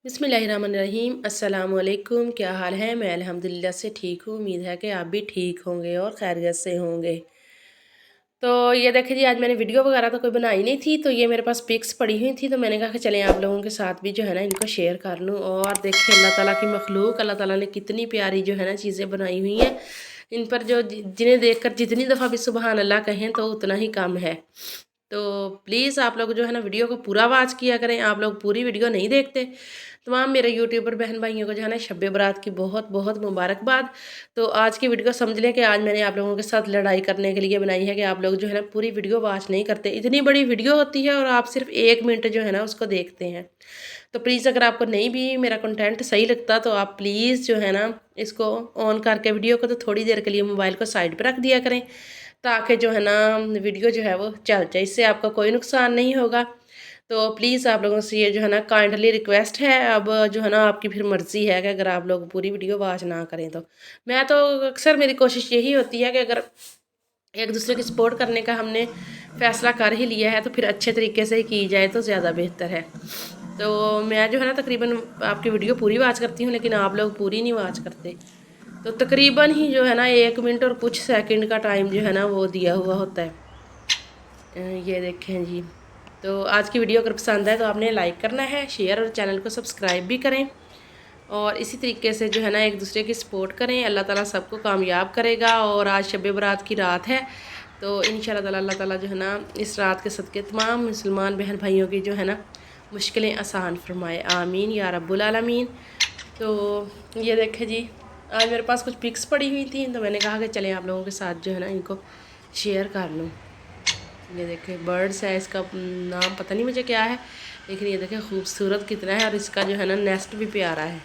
बिस्मिल्लाहिर्रहमानिर्रहीम अस्सलामुअलैकुम। क्या हाल है? मैं अल्हम्दुलिल्लाह से ठीक हूँ। उम्मीद है कि आप भी ठीक होंगे और खैरियत से होंगे। तो ये देखिए जी, आज मैंने वीडियो वगैरह तो कोई बनाई नहीं थी, तो ये मेरे पास पिक्स पड़ी हुई थी, तो मैंने कहा कि चलें आप लोगों के साथ भी जो है ना इनको शेयर कर लूँ। और देखिए अल्लाह ताला की मखलूक, अल्लाह ताला ने कितनी प्यारी जो है ना चीज़ें बनाई हुई हैं। इन पर जो जिन्हें देखकर जितनी दफ़ा भी सुबहान अल्लाह कहें तो उतना ही कम है। तो प्लीज़ आप लोग जो है ना वीडियो को पूरा वॉच किया करें। आप लोग पूरी वीडियो नहीं देखते। तमाम मेरे यूट्यूबर बहन भाइयों को जो है ना शब बरात की बहुत बहुत मुबारकबाद। तो आज की वीडियो समझ लें कि आज मैंने आप लोगों के साथ लड़ाई करने के लिए बनाई है कि आप लोग जो है ना पूरी वीडियो वॉच नहीं करते। इतनी बड़ी वीडियो होती है और आप सिर्फ 1 मिनट जो है ना उसको देखते हैं। तो प्लीज़ अगर आपको नहीं भी मेरा कंटेंट सही लगता तो आप प्लीज़ जो है ना इसको ऑन करके वीडियो को तो थोड़ी देर के लिए मोबाइल को साइड पर रख दिया करें, ताकि जो है ना वीडियो जो है वो चल जाए। इससे आपका कोई नुकसान नहीं होगा। तो प्लीज़ आप लोगों से ये जो है ना काइंडली रिक्वेस्ट है। अब जो है ना आपकी फिर मर्ज़ी है कि अगर आप लोग पूरी वीडियो वॉच ना करें तो। मैं तो अक्सर मेरी कोशिश यही होती है कि अगर एक दूसरे की सपोर्ट करने का हमने फ़ैसला कर ही लिया है तो फिर अच्छे तरीके से ही की जाए तो ज़्यादा बेहतर है। तो मैं जो है ना तकरीबन आपकी वीडियो पूरी वॉच करती हूँ, लेकिन आप लोग पूरी नहीं वॉच करते। तो तकरीबन ही जो है ना 1 मिनट और कुछ सेकंड का टाइम जो है ना वो दिया हुआ होता है। ये देखें जी। तो आज की वीडियो अगर पसंद आए तो आपने लाइक करना है, शेयर और चैनल को सब्सक्राइब भी करें। और इसी तरीके से जो है ना एक दूसरे की सपोर्ट करें। अल्लाह ताला सबको कामयाब करेगा। और आज शब बरात की रात है, तो इंशाल्लाह ताला अल्लाह ताला जो है ना इस रात के सदक़े तमाम मुसलमान बहन भाइयों की जो है ना मुश्किलें आसान फरमाए, आमीन या रब्बुल आलमीन। तो ये देखें जी, आज मेरे पास कुछ पिक्स पड़ी हुई थी, तो मैंने कहा कि चलें आप लोगों के साथ जो है ना इनको शेयर कर लूँ। ये देखें बर्ड्स है, इसका नाम पता नहीं मुझे क्या है, लेकिन ये देखें खूबसूरत कितना है और इसका जो है ना नेस्ट भी प्यारा है।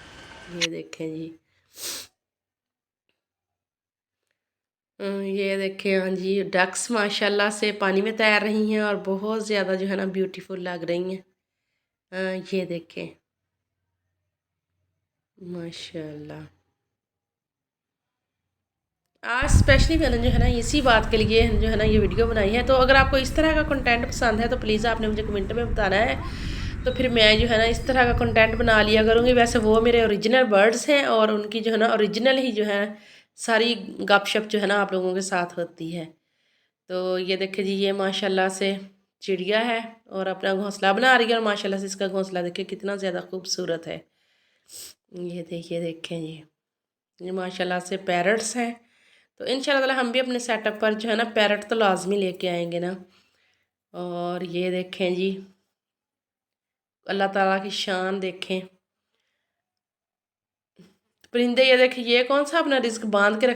ये देखें जी। ये देखें, हाँ जी, डक्स माशाल्लाह से पानी में तैर रही हैं और बहुत ज़्यादा जो है ना ब्यूटीफुल लग रही हैं। ये देखें माशाल्लाह। आज स्पेशली मैंने जो है ना इसी बात के लिए जो है ना ये वीडियो बनाई है। तो अगर आपको इस तरह का कंटेंट पसंद है तो प्लीज़ आपने मुझे कमेंट में बताना है। तो फिर मैं जो है ना इस तरह का कंटेंट बना लिया करूँगी। वैसे वो मेरे ओरिजिनल बर्ड्स हैं और उनकी जो है ना ओरिजिनल ही जो है सारी गपशप जो है ना आप लोगों के साथ होती है। तो ये देखिए जी, ये माशाल्लाह से चिड़िया है और अपना घोंसला बना रही है। और माशाल्लाह से इसका घोंसला देखिए कितना ज़्यादा खूबसूरत है। ये देखिए, देखें जी, ये माशाल्लाह से पैरट्स हैं। तो इंशाल्लाह ताला हम भी अपने सेटअप पर जो है ना पैरट तो लाजमी लेके आएंगे ना। और ये देखें जी, अल्लाह ताला की शान देखें। परिंदे ये देखें, ये कौन सा अपना रिस्क बांध के